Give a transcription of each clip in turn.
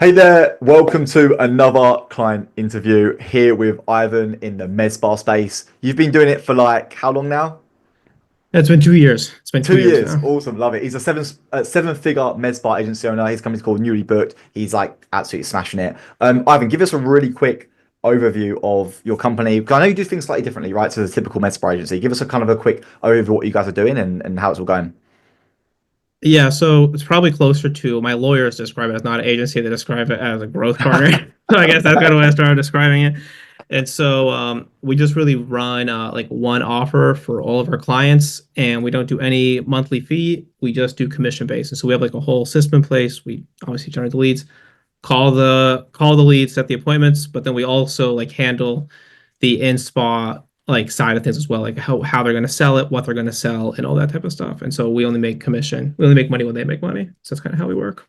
Hey there, welcome to another client interview here with Ivan in the med spa space. You've been doing it for like how long now? It's been 2 years. It's been two Two years years. now. Awesome, love it. He's a seven-figure med spa agency owner. His company's called Newly Booked. He's like absolutely smashing it. Ivan, give us a really quick overview of your company. 'Cause I know you do things slightly differently, right? To the typical med spa agency. Give us a kind of a quick overview of what you guys are doing and how it's all going. Yeah, so it's probably closer to my lawyers describe it as not an agency, they describe it as a growth partner. So I guess that's kind of way I started describing it. And so we just really run like one offer for all of our clients, and we don't do any monthly fee. We just do commission based. And so we have like a whole system in place. We obviously generate the leads, call the leads, set the appointments, but then we also like handle the in spa like side of things as well, like how they're going to sell it, what they're going to sell, and all that type of stuff. And so we only make commission. We only make money when they make money. So that's kind of how we work.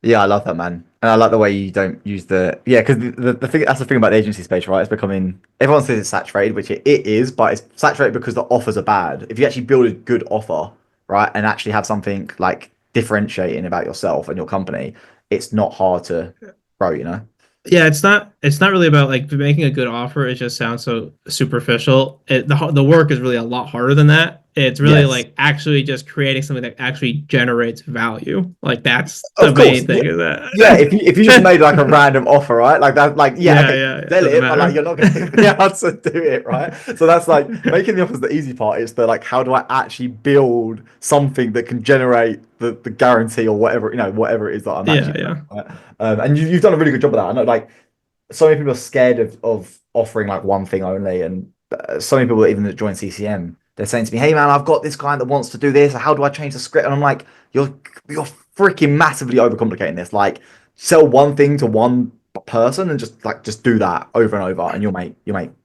Yeah, I love that, man. And I like the way you don't use because the thing that's the thing about the agency space, right? It's becoming everyone says it's saturated, which it is, but it's saturated because the offers are bad. If you actually build a good offer, right, and actually have something like differentiating about yourself and your company, it's not hard to grow, you know? Yeah, it's not really about like making a good offer. It just sounds so superficial. The work is really a lot harder than that. It's really Yes. like actually just creating something that actually generates value. Like that's the Of course. main Yeah. thing of Yeah, if you just that. made like a random offer, right? Like that, like yeah, Yeah, okay, yeah, it sell doesn't it, but like matter. you're not gonna be able to do it, right? So that's like making the offers the easy part. It's the like, how do I actually build something that can generate the guarantee or whatever, whatever it is that I'm Yeah, actually doing, yeah. right? And you've done a really good job of that. I know like so many people are scared of offering like one thing only, and so many people that even join CCM, they're saying to me, "Hey man, I've got this client that wants to do this. How do I change the script?" And I'm like, "You're freaking massively overcomplicating this. Like, sell one thing to one person and just do that over and over, and you'll make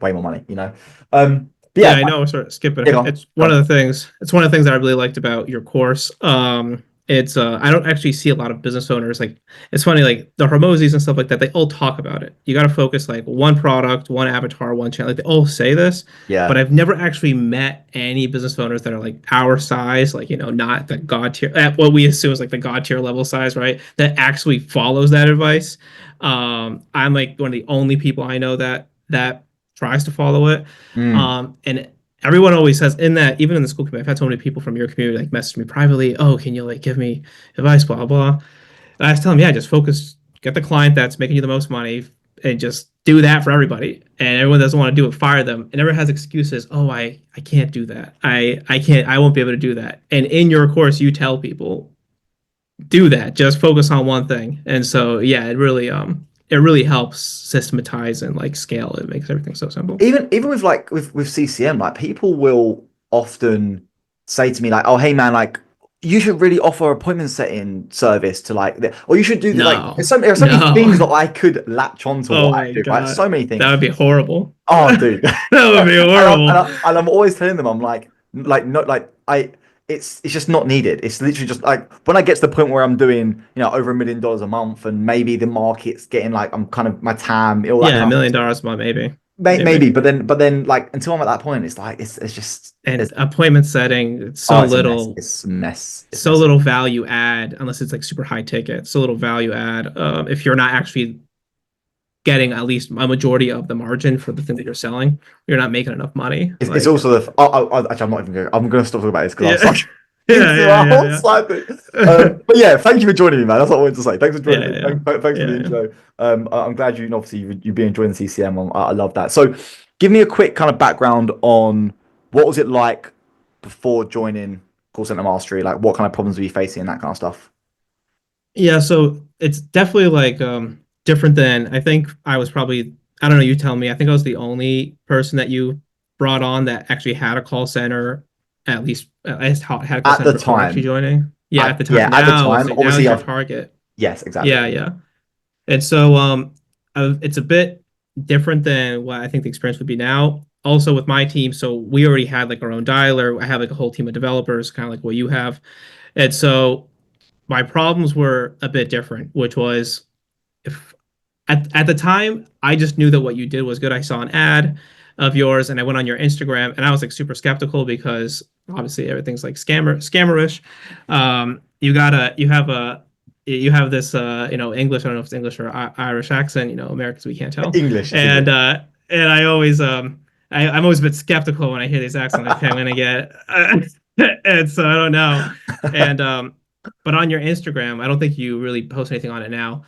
way more money. You know." But Yeah, yeah, I know. Sort of skip it yeah, go ahead. on, It's go one of on. the things. It's one of the things that I really liked about your course. It's I don't actually see a lot of business owners like. It's funny, like the Hermosis and stuff like that. They all talk about it. You got to focus like one product, one avatar, one channel. Like they all say this, but Yeah. I've never actually met any business owners that are like our size, like not the god tier, at what we assume is like the god tier level size, right? That actually follows that advice. I'm like one of the only people I know that tries to follow it. Mm. And everyone always says in that, even in the school community, I've had so many people from your community like message me privately, oh, can you like give me advice, blah, blah. And I just tell them, yeah, just focus, get the client that's making you the most money and just do that for everybody. And everyone doesn't want to do it, fire them. And everyone has excuses. Oh, I can't do that. I can't, I won't be able to do that. And in your course, you tell people do that. Just focus on one thing. And so, yeah, it really helps systematize and like scale. It makes everything so simple. Even with like with CCM, like people will often say to me like, "Oh, hey man, like you should really offer appointment setting service to or you should do the like." No, There are so many no. things that I could latch on to Oh what I my do, right? God. So many That things. would be horrible. Oh, dude, That would be horrible. and I'm always telling them, I'm like not like I. It's just not needed. It's literally just like when I get to the point where I'm doing, over $1 million a month, and maybe the market's getting like I'm kind of my TAM, all that Yeah, kind a of million dollars a month, maybe. maybe, Maybe. but then, like until I'm at that point, it's like it's just And there's appointment setting, it's oh, so it's a mess. little, It's a mess. It's so messy. little value add, unless it's like super high ticket, so little value add. If you're not actually getting at least a majority of the margin for the thing that you're selling, you're not making enough money. It's Like, also the actually I'm not even going. I'm going to stop talking about this because I'll yeah, start yeah, into yeah, a whole yeah, slide thing. yeah. But yeah, thank you for joining me, man. That's what I wanted to say. Thanks for Yeah, joining me. yeah, Thanks for the yeah, yeah. intro. I'm glad obviously you've been enjoying the CCM. I love that. So, give me a quick kind of background on what was it like before joining call center mastery. Like, what kind of problems were you facing and that kind of stuff. Yeah, so it's definitely like different than I think I was probably I don't know, you tell me. I think I was the only person that you brought on that actually had a call center, at least had a call At center the before actually time, joining. Yeah, at the time. at the Now time, so now is obviously your I've target. yes, exactly. Yeah, yeah. And so it's a bit different than what I think the experience would be now. Also with my team, so we already had like our own dialer. I have like a whole team of developers, kind of like what you have. And so my problems were a bit different, which was if at the time I just knew that what you did was good. I saw an ad of yours and I went on your Instagram and I was like super skeptical because obviously everything's like scammerish. You have a you have this English, I don't know if it's English or Irish accent, Americans we can't tell. English, it's And English. I always I'm always a bit skeptical when I hear these accents, like, okay, I'm gonna get and so I don't know. And but on your Instagram, I don't think you really post anything on it now.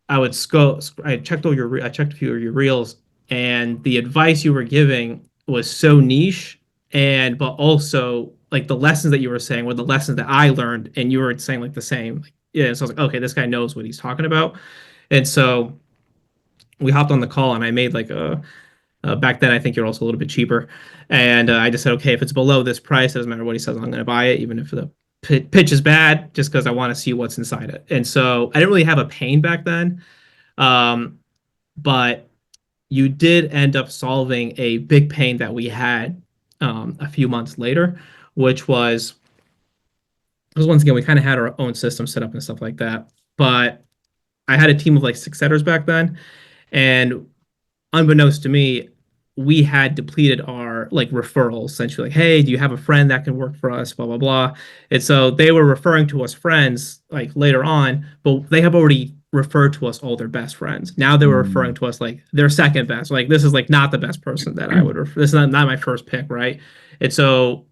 I would go. I checked a few of your reels, and the advice you were giving was so niche, and but also like the lessons that you were saying were the lessons that I learned, and you were saying like the same. Like, yeah, so I was like, okay, this guy knows what he's talking about, and so we hopped on the call, and I made like a. Back then, I think you're also a little bit cheaper, and I just said, okay, if it's below this price, doesn't matter what he says, I'm going to buy it, even if the pitch is bad, just because I want to see what's inside it. And so I didn't really have a pain back then. Um, but you did end up solving a big pain that we had a few months later, which was because once again we kind of had our own system set up and stuff like that. But I had a team of like six setters back then, and unbeknownst to me, we had depleted our like referrals essentially. Like, hey, do you have a friend that can work for us? Blah blah blah. And so they were referring to us friends like later on, but they have already referred to us all their best friends. Now they were referring Mm. to us like their second best. Like this is like not the best person that I would refer. This is not my first pick, right? And so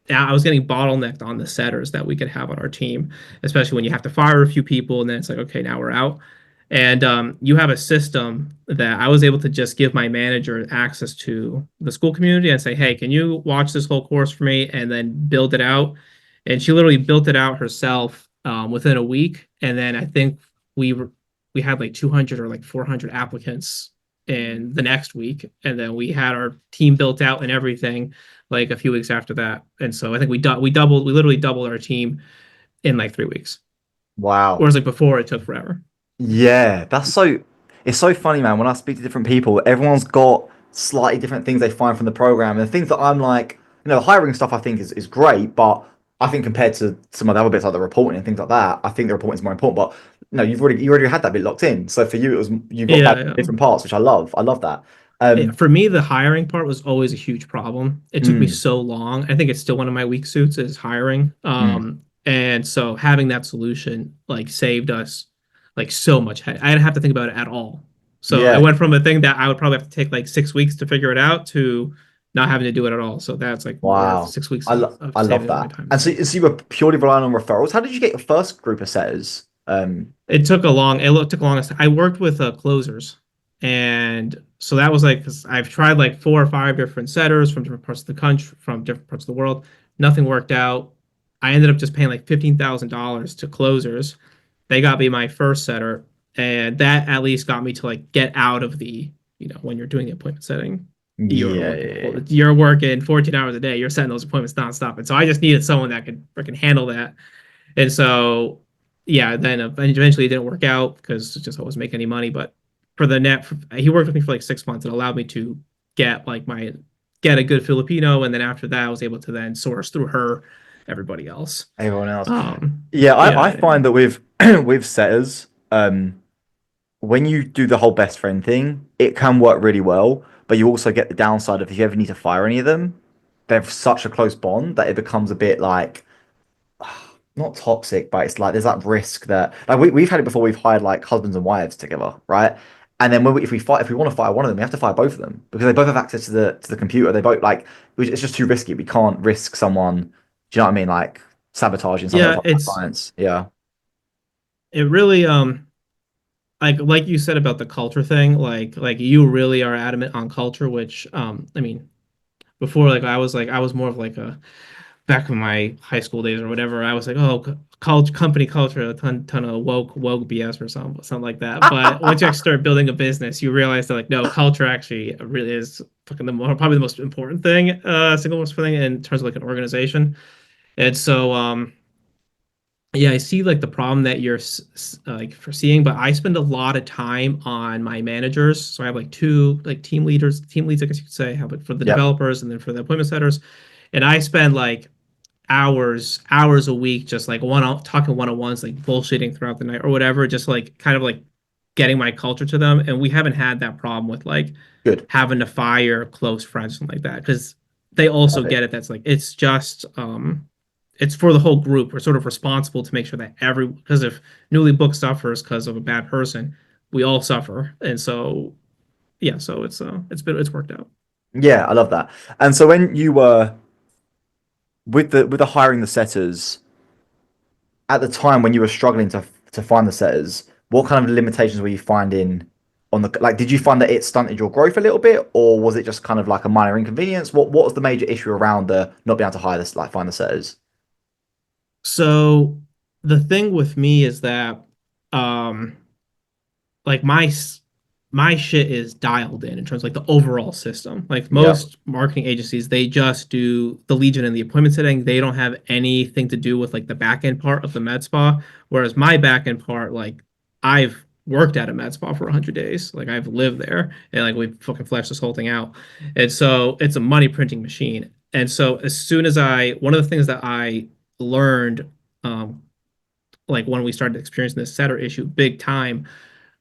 I was getting bottlenecked on the setters that we could have on our team, especially when you have to fire a few people and then it's like, okay, now we're out. And you have a system that I was able to just give my manager access to the school community and say, hey, can you watch this whole course for me and then build it out? And she literally built it out herself within a week. And then I think we had like 200 or like 400 applicants in the next week. And then we had our team built out and everything like a few weeks after that. And so I think we literally doubled our team in like 3 weeks. Wow. Whereas like before it took forever. Yeah, it's so funny, man. When I speak to different people, everyone's got slightly different things they find from the program. And the things that I'm like, the hiring stuff I think is great, but I think compared to some of the other bits like the reporting and things like that, I think the reporting is more important. But no, you already had that bit locked in. So for you, it was you got that Yeah, yeah. different parts, which I love. I love that. Yeah, Um, for me, the hiring part was always a huge problem. It took me mm, so long. I think it's still one of my weak suits is hiring. mm, And so having that solution like saved us like so much. I didn't have to think about it at all. So it yeah, went from a thing that I would probably have to take like 6 weeks to figure it out to not having to do it at all. So that's like worth wow. 6 weeks of I love saving my that. time And there. so you were purely relying on referrals. How did you get your first group of setters? Took a long. I worked with closers, and so that was like 'cause I've tried like 4 or 5 different setters from different parts of the country, from different parts of the world. Nothing worked out. I ended up just paying like $15,000 to closers. They got me my first setter, and that at least got me to like get out of the when you're doing the appointment setting, Yeah, yeah, yeah. you're working 14 hours a day. You're setting those appointments nonstop, and so I just needed someone that could freaking handle that. And so, yeah, then eventually it didn't work out because it just wasn't making any money. But for the net, he worked with me for like 6 months. It allowed me to get like my get a good Filipino, and then after that, I was able to then source through her everybody else. Everyone else. Um, Yeah, I yeah, yeah, find that with with setters, when you do the whole best friend thing, it can work really well, but you also get the downside of if you ever need to fire any of them, they have such a close bond that it becomes a bit like not toxic, but it's like there's that risk that like we've had it before. We've hired like husbands and wives together, right? And then if we want to fire one of them, we have to fire both of them because they both have access to the computer. They both like it's just too risky. We can't risk someone. Do you know what I mean? Like sabotaging something yeah. of our clients. Yeah. It really like you said about the culture thing. Like you really are adamant on culture, which I mean before like I was more of like a back in my high school days or whatever, I was like, oh, college company culture, a ton of woke BS or something like that. But once you actually start building a business, you realize that like no, culture actually really is fucking probably the most important thing, single most important thing in terms of like an organization. And so yeah, I see like the problem that you're like foreseeing, but I spend a lot of time on my managers. So I have like two like team leads, I guess you could say, I have it for the Yep. developers and then for the appointment setters. And I spend like hours a week just like talking one-on-ones like bullshitting throughout the night or whatever, just like kind of like getting my culture to them. And we haven't had that problem with like Good. having to fire close friends, something like that, because they also get Perfect. it. That's like it's just it's for the whole group. We're sort of responsible to make sure that every because if newly booked suffers because of a bad person, we all suffer. And so yeah, so it's worked out. Yeah, I love that. And so when you were with the hiring the setters at the time when you were struggling to find the setters, what kind of limitations were you finding on the like? Did you find that it stunted your growth a little bit, or was it just kind of like a minor inconvenience? What was the major issue around the not being able to hire this like find the setters? So the thing with me is that um like my shit is dialed in terms of like the overall system. Like Yeah. most marketing agencies, they just do the lead gen and the appointment setting. They don't have anything to do with like the back end part of the med spa. Whereas my back end part, like I've worked at a med spa for 100 days. Like I've lived there and like we fucking fleshed this whole thing out. And so it's a money printing machine. And so as soon as one of the things that I learned, um, like when we started experiencing this setter issue big time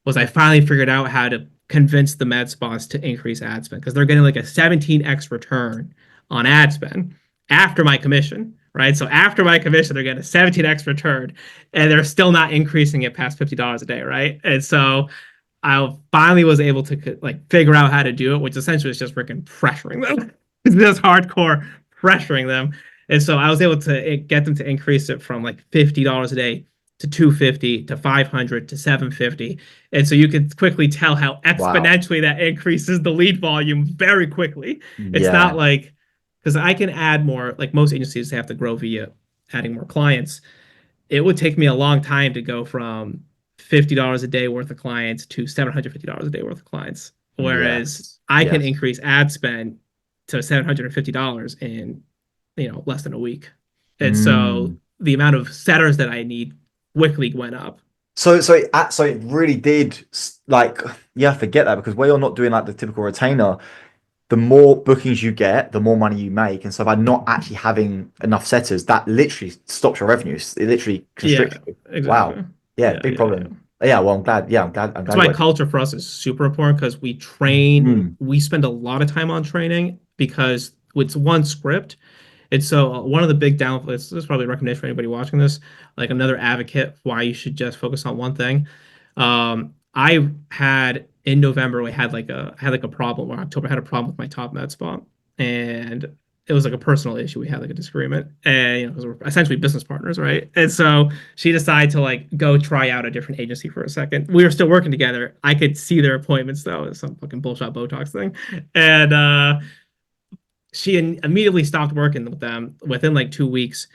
was I finally figured out how to convince the med spas to increase ad spend because they're getting like a 17x return on ad spend after my commission, right? So after my commission, they're getting a 17x return and they're still not increasing it past $50 a day, right? And so I finally was able to like figure out how to do it, which essentially is just freaking pressuring them. It's just hardcore pressuring them. And so I was able to get them to increase it from like $50 a day to 250 to 500 to 750. And so you can quickly tell how Wow. exponentially that increases the lead volume very quickly. It's not Yeah. like because I can add more, like most agencies have to grow via adding more clients. It would take me a long time to go from $50 a day worth of clients to $750 a day worth of clients. Whereas Yes. I can Yes. increase ad spend to $750 in, less than a week. And so Mm. the amount of setters that I need quickly went up. So it really did like yeah, forget that because where you're not doing like the typical retainer, the more bookings you get, the more money you make. And so by not actually having enough setters, that literally stops your revenues. It literally constricts Yeah, you. Wow. exactly. Yeah, Yeah, big yeah, yeah. problem. Yeah, well, I'm glad. Yeah, I'm That's glad you why got. culture for us is super important because Mm, we spend a lot of time on training because it's one script. And so one of the big downfalls, this is probably a recommendation for anybody watching this, like another advocate why you should just focus on one thing. I had in November we had like a problem, or October I had a problem with my top med spot, and it was like a personal issue. We had like a disagreement, and because we're essentially business partners, right? And so she decided to like go try out a different agency for a second. We were still working together. I could see their appointments though. It's some fucking bullshit Botox thing, and she immediately stopped working with them within like 2 weeks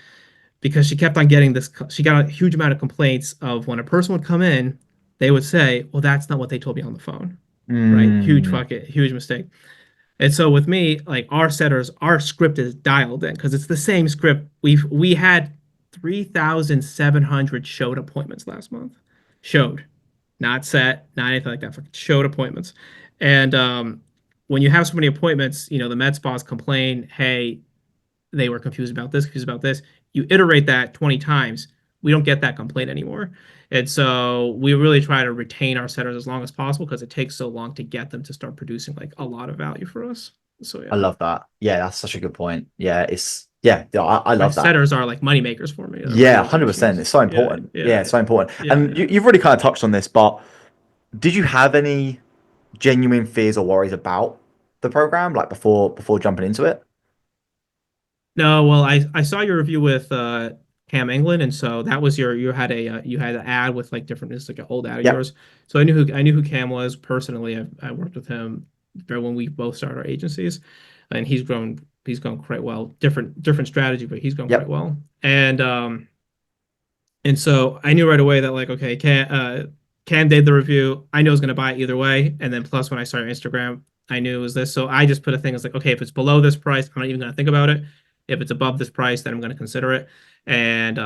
because she kept on getting this. She got a huge amount of complaints of when a person would come in, they would say, "Well, that's not what they told me on the phone." Right? mm, Huge mistake. And so with me, like our script is dialed in because it's the same script. We had 3,700 showed appointments last month. Showed, not set, not anything like that. Showed appointments. And when you have so many appointments, the med spas complain, hey, they were confused about this, confused about this. You iterate that 20 times, we don't get that complaint anymore. And so we really try to retain our setters as long as possible because it takes so long to get them to start producing like a lot of value for us. So I yeah, love that. Yeah, that's such a good point. Yeah, yeah, I my love that. setters are like money makers for me. They're money Yeah, making 100%. machines. It's so Yeah, important. yeah, Yeah, it's so important. yeah, And yeah. you've already kind of touched on this, but did you have any genuine fears or worries about the program, like before jumping into it? No, well, I saw your review with Cam England, and so that was you had an ad with like different it's like an old ad of Yep. yours. So I knew who Cam was personally. I worked with him when we both started our agencies, and he's grown quite well. Different strategy, but he's grown quite Yep. well. And so I knew right away that like, okay, Cam did the review. I knew I was gonna buy it either way. And then plus when I started Instagram, I knew it was this. So I just put a thing as like, okay, if it's below this price, I'm not even gonna think about it. If it's above this price, then I'm gonna consider it. And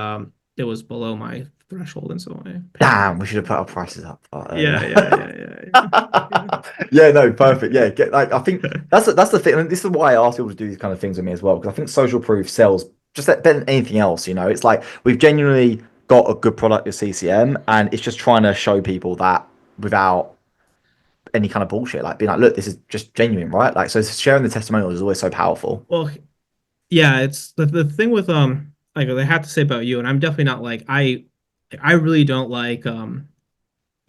it was below my threshold, and so I paid it. Damn, we should have put our prices up Yeah, earlier. yeah, yeah, yeah, Yeah, no, perfect. yeah. Yeah, like I think that's the thing, and this is why I ask people to do these kind of things with me as well, because I think social proof sells just better than anything else. It's like we've genuinely got a good product with CCM, and it's just trying to show people that without any kind of bullshit, like being like, look, this is just genuine, right? Like, so sharing the testimonials is always so powerful. Well, yeah, it's the thing with like I have to say about you, and I'm definitely not like I really don't like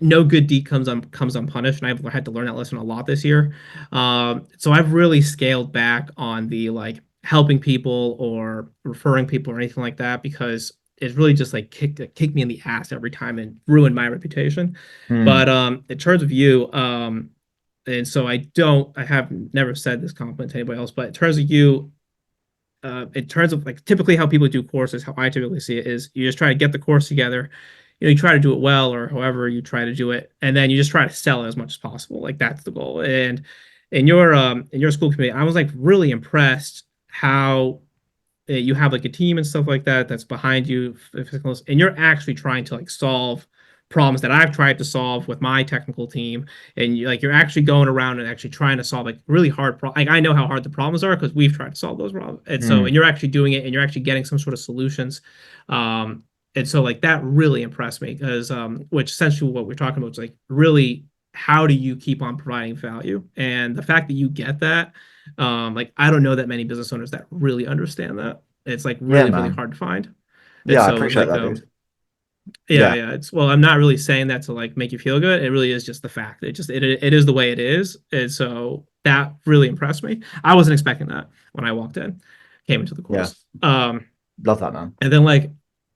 no good deed comes unpunished, and I've had to learn that lesson a lot this year. So I've really scaled back on the like helping people or referring people or anything like that because it's really just like kicked me in the ass every time and ruined my reputation. Hmm. But in terms of you, and so I have never said this compliment to anybody else, but in terms of you, in terms of like typically how people do courses, how I typically see it is you just try to get the course together. You know, you try to do it well or however you try to do it, and then you just try to sell it as much as possible. Like that's the goal. And in your school committee, I was like really impressed how you have like a team and stuff like that that's behind you, and you're actually trying to like solve problems that I've tried to solve with my technical team, and you're actually going around and actually trying to solve like really hard problems. Like I know how hard the problems are because we've tried to solve those problems, and so Hmm. and you're actually doing it, and you're actually getting some sort of solutions. And so like that really impressed me because which essentially what we're talking about is like really how do you keep on providing value, and the fact that you get that like I don't know that many business owners that really understand that. It's like Yeah, really man. hard to find. And Yeah, I so appreciate like that, dude. yeah, Yeah, yeah. It's well, I'm not really saying that to like make you feel good. It really is just the fact. It is the way it is. And so that really impressed me. I wasn't expecting that when I walked in, came into the yeah. course. Love that, man. And then like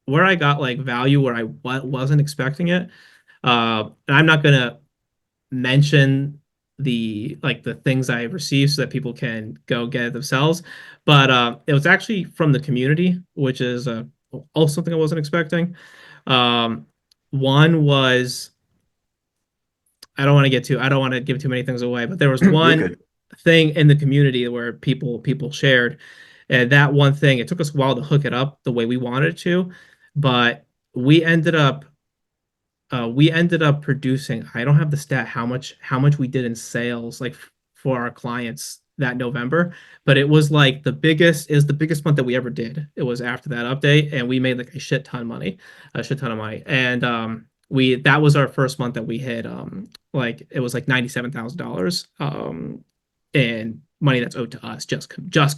where I got like value where I wasn't expecting it. And I'm not gonna mention the things I received so that people can go get it themselves. But it was actually from the community, which is also something I wasn't expecting. Um, one was I don't want to give too many things away, but there was You're one good. thing in the community where people shared, and that one thing it took us a while to hook it up the way we wanted to, but we ended up we ended up producing, I don't have the stat how much we did in sales like for our clients that November, but it was like the biggest month that we ever did. It was after that update and we made like a shit ton of money. And we that was our first month that we hit like it was like $97,000 in money that's owed to us just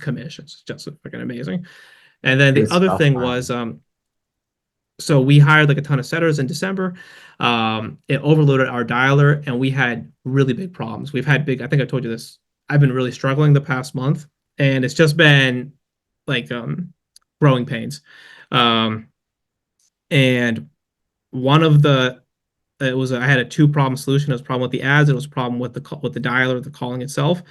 commissions. Just freaking amazing. And then the Good other stuff, thing was man. so we hired like a ton of setters in December. It overloaded our dialer, and we had really big problems. We've had big. I think I told you this. I've been really struggling the past month, and it's just been like growing pains. Um, and one of the it was I had a two problem solution. It was a problem with the ads. It was a problem with the dialer, the calling itself.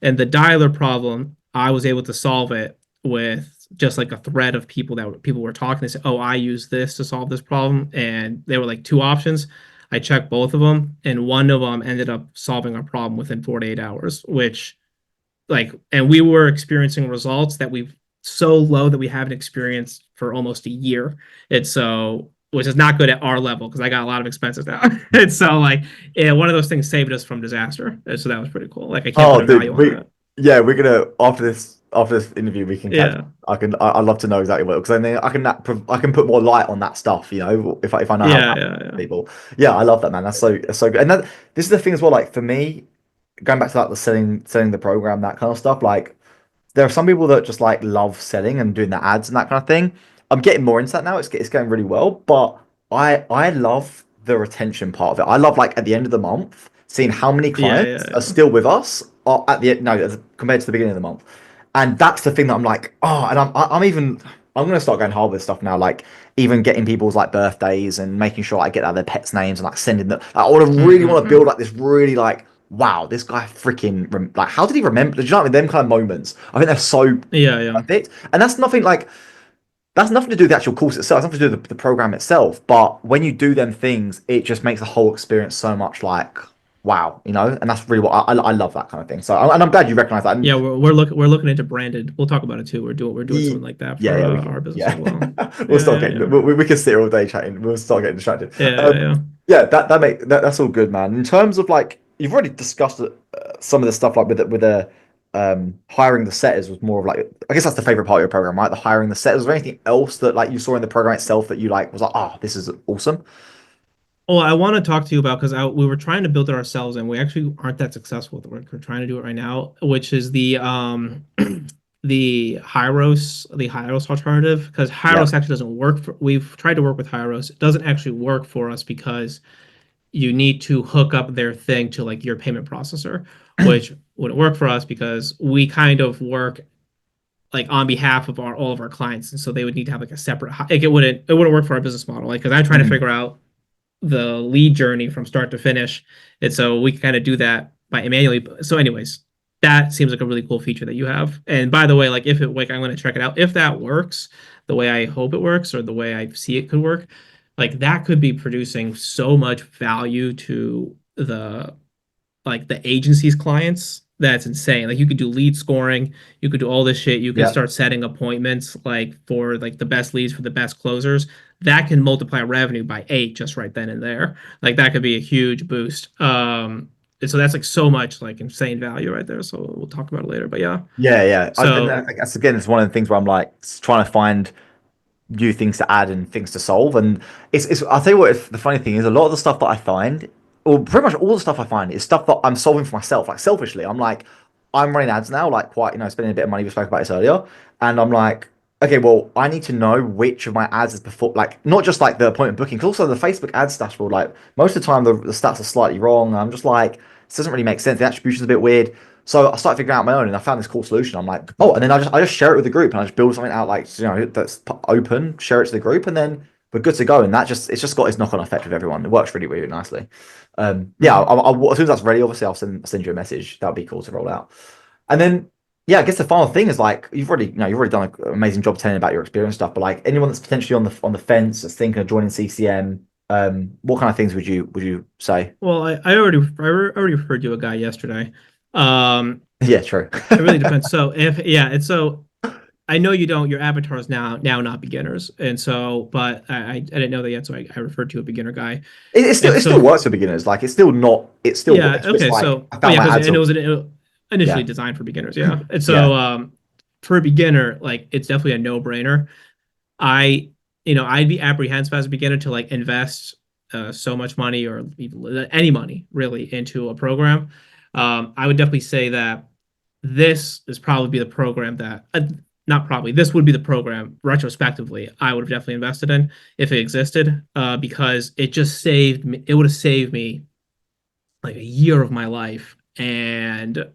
And the dialer problem, I was able to solve it with just like a thread of people were talking. They said, "Oh, I use this to solve this problem," and there were like two options. I checked both of them, and one of them ended up solving our problem within 48 hours, which like, and we were experiencing results that we've so low that we haven't experienced for almost a year. And so, which is not good at our level because I got a lot of expenses now. And so, like, yeah, one of those things saved us from disaster. And so that was pretty cool. Like, I can't put Oh, a value dude, on that. yeah, we're gonna after this interview we can catch. Yeah, I'd love to know exactly what because then I can put more light on that stuff. You know, if I know how yeah, to yeah, yeah, people. Yeah, I love that, man. That's so good. And that this is the thing as well. Like for me, going back to like the selling the program, that kind of stuff. Like there are some people that just like love selling and doing the ads and that kind of thing. I'm getting more into that now. It's going really well, but I love the retention part of it. I love like at the end of the month seeing how many yeah, clients are yeah, still with us or at the no compared to the beginning of the month, and that's the thing that I'm like and I'm even I'm gonna start going hard with stuff now, like even getting people's like birthdays and making sure I get out their pets' names and like sending them. I want to yeah. really want to Mm-hmm. build like this really like wow, this guy freaking like how did he remember? Do you know what I mean? Them kind of moments. I think they're so Yeah, yeah. perfect, and that's nothing to do with the actual course itself. It's nothing to do with the program itself. But when you do them things, it just makes the whole experience so much like wow, you know. And that's really what I love that kind of thing. So and I'm glad you recognize that. And Yeah, we're looking into branded. We'll talk about it too. We're doing something like that yeah, for yeah, we our can. business Yeah, as well. we'll Yeah, start yeah, getting. yeah. We can sit here all day chatting. We'll start getting distracted. Yeah, yeah, Yeah, that's all good, man. In terms of like, you've already discussed some of the stuff like with the hiring the setters was more of like, I guess that's the favorite part of your program, right? The hiring the setters. Was there anything else that like you saw in the program itself that you like was like, oh, this is awesome? Well, I want to talk to you about because we were trying to build it ourselves and we actually aren't that successful with the work. We're trying to do it right now, which is the the Hyros alternative, because Yeah. Hyros actually doesn't work for, we've tried to work with Hyros. It doesn't actually work for us because you need to hook up their thing to like your payment processor, which wouldn't work for us because we kind of work like on behalf of our all of our clients, and so they would need to have like a separate like it wouldn't work for our business model. Like because I'm trying to Mm. figure out the lead journey from start to finish. And so we can kind of do that by manually. So, anyways, that seems like a really cool feature that you have. And by the way, like if it like I'm going to check it out. If that works the way I hope it works or the way I see it could work, like that could be producing so much value to the agency's clients. That's insane. Like you could do lead scoring, you could do all this shit. You could Yeah. start setting appointments like for like the best leads for the best closers. That can multiply revenue by 8 just right then and there. Like that could be a huge boost. And so that's like so much like insane value right there. So we'll talk about it later. But yeah. Yeah, yeah. And So I guess again, it's one of the things where I'm like trying to find new things to add and things to solve. And I'll tell you what, the funny thing is, a lot of the stuff that I find, or pretty much all the stuff I find, is stuff that I'm solving for myself. Like selfishly, I'm like, I'm running ads now, like quite, spending a bit of money. We spoke about this earlier, and I'm like, okay, well, I need to know which of my ads is before, like not just like the appointment booking, but also the Facebook ads dashboard. Like most of the time, the stats are slightly wrong. I'm just like, this doesn't really make sense. The attribution's a bit weird. So I started figuring out my own, and I found this cool solution. I'm like, oh, and then I just share it with the group, and I just build something out like that's open, share it to the group, and then we're good to go. And it's just got its knock on effect with everyone. It works really really nicely. Yeah, mhm. as soon as that's ready, obviously I'll send you a message. That'd be cool to roll out. And then yeah, I guess the final thing is like you've already done an amazing job telling about your experience stuff. But like anyone that's potentially on the fence, that's thinking of joining CCM, what kind of things would you say? Well, I already referred you a guy yesterday. Um, Yeah, true. it really depends. So if yeah, it's so I know you don't. Your avatar is now not beginners, and so but I didn't know that yet, so I referred to a beginner guy, It still and it still so works for beginners. Like it's still not. yeah, It's just okay, like so I oh found yeah, my because ads and it are was initially yeah designed for beginners, yeah, and so yeah for a beginner, like it's definitely a no brainer. I I'd be apprehensive as a beginner to like invest so much money or even any money really into a program. I would definitely say that this is probably the program that not probably this would be the program retrospectively I would have definitely invested in if it existed because it would have saved me like a year of my life. And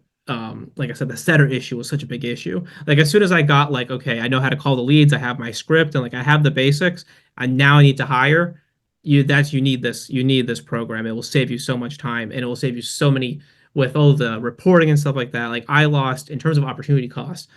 like I said, the setter issue was such a big issue. Like as soon as I got like, okay, I know how to call the leads, I have my script, and like I have the basics, and now I need to hire you. You need this program. It will save you so much time, and it will save you so many with all the reporting and stuff like that. Like I lost in terms of opportunity cost.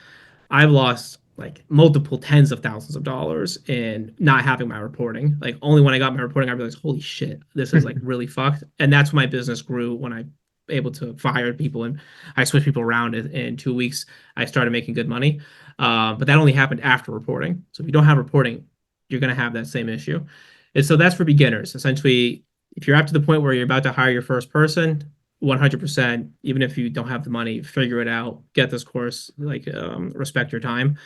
I've lost like multiple tens of thousands of dollars in not having my reporting. Like only when I got my reporting, I realized, holy shit, this is like really fucked. And that's when my business grew when I able to fire people and I switched people around in 2 weeks. I started making good money. But that only happened after reporting. So if you don't have reporting, you're going to have that same issue. And so that's for beginners. Essentially, if you're up to the point where you're about to hire your first person, 100%, even if you don't have the money, figure it out, get this course, like respect your time.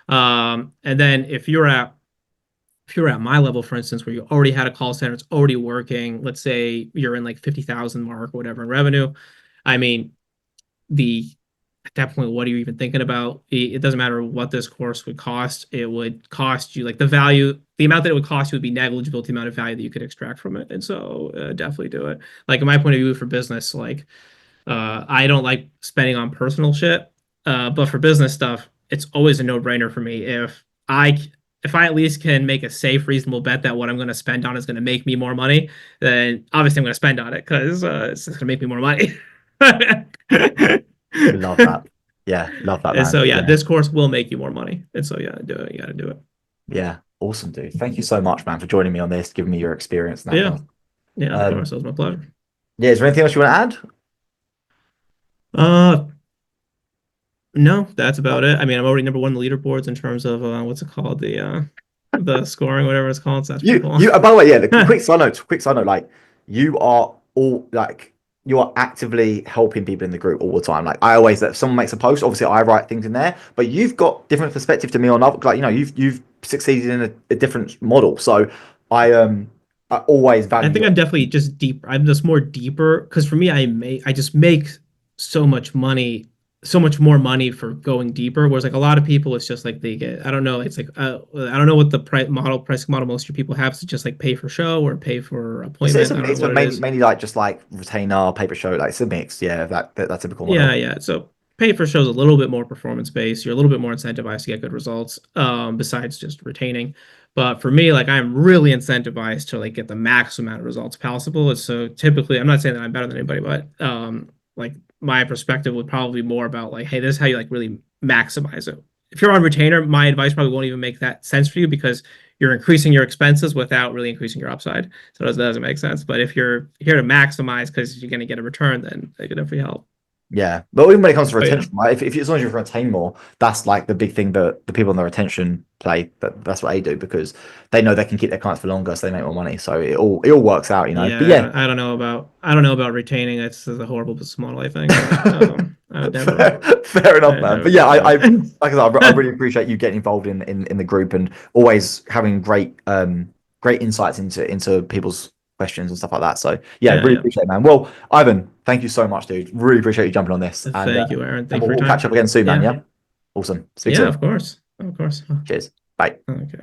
And then if you're at my level, for instance, where you already had a call center, it's already working, let's say you're in like 50,000 mark or whatever in revenue. I mean, the at that point, what are you even thinking about? It doesn't matter what this course would cost. It would cost you like the amount that it would cost you would be negligible to the amount of value that you could extract from it. And so definitely do it. Like in my point of view for business, like I don't like spending on personal shit, but for business stuff, it's always a no-brainer for me. If I at least can make a safe, reasonable bet that what I'm going to spend on is going to make me more money, then obviously I'm going to spend on it because it's just going to make me more money. love that. Yeah, love that, And man. so yeah, Yeah, this course will make you more money. And so yeah, do it. You got to do it. yeah, awesome, dude. Thank you so much, man, for joining me on this, giving me your experience and that Yeah, kind of. yeah, of course, Um, it was my pleasure. yeah, is there anything else you want to add? Uh, No, that's about it. I mean, I'm already number one in the leaderboards in terms of what's it called, the scoring, whatever it's called. So that's pretty cool. By the way, yeah, the quick side note, like you are all like you are actively helping people in the group all the time. Like I always, if someone makes a post, obviously I write things in there, but you've got different perspective to me on other, like you've succeeded in a different model. So I I always I value think your I'm definitely just deep. I'm just more deeper because for me, I just make so much money so much more money for going deeper. Whereas like a lot of people, it's just like they get, I don't know, it's like I don't know what the pricing model most of your people have. Is it just like pay for show or pay for It's appointment? a I don't know mix, what but it mainly is. mainly like just like retainer paper show. Like it's a mix. Yeah, that typical Yeah, model. yeah. So pay for shows a little bit more performance based. You're a little bit more incentivized to get good results, besides just retaining. But for me, like I'm really incentivized to like get the max amount of results possible. And so typically, I'm not saying that I'm better than anybody, but like my perspective would probably be more about like, hey, this is how you like really maximize it. If you're on retainer, my advice probably won't even make that sense for you because you're increasing your expenses without really increasing your upside. So that doesn't make sense. But if you're here to maximize because you're going to get a return, then it could definitely help. Yeah, but even when it comes to But yeah, retention, right? If as long as you retain more, that's like the big thing that the people on the retention play. That's what they do because they know they can keep their clients for longer, so they make more money. So it all works out, you know. But yeah, yeah, I don't know about retaining. It's a horrible business model, I think. But fair enough, I man. never But yeah, go I with like it. I said, I really appreciate you getting involved in the group and always having great insights into people's questions and stuff like that. So yeah, Yeah, really yeah. appreciate it, man. Well, Ivan, thank you so much, dude. Really appreciate you jumping on this, Thank you, Aaron. and Thank you for your we'll catch time. up again soon, man. Yeah, Yeah, awesome. Speak yeah, soon. of course, of course. Cheers. Bye. Okay.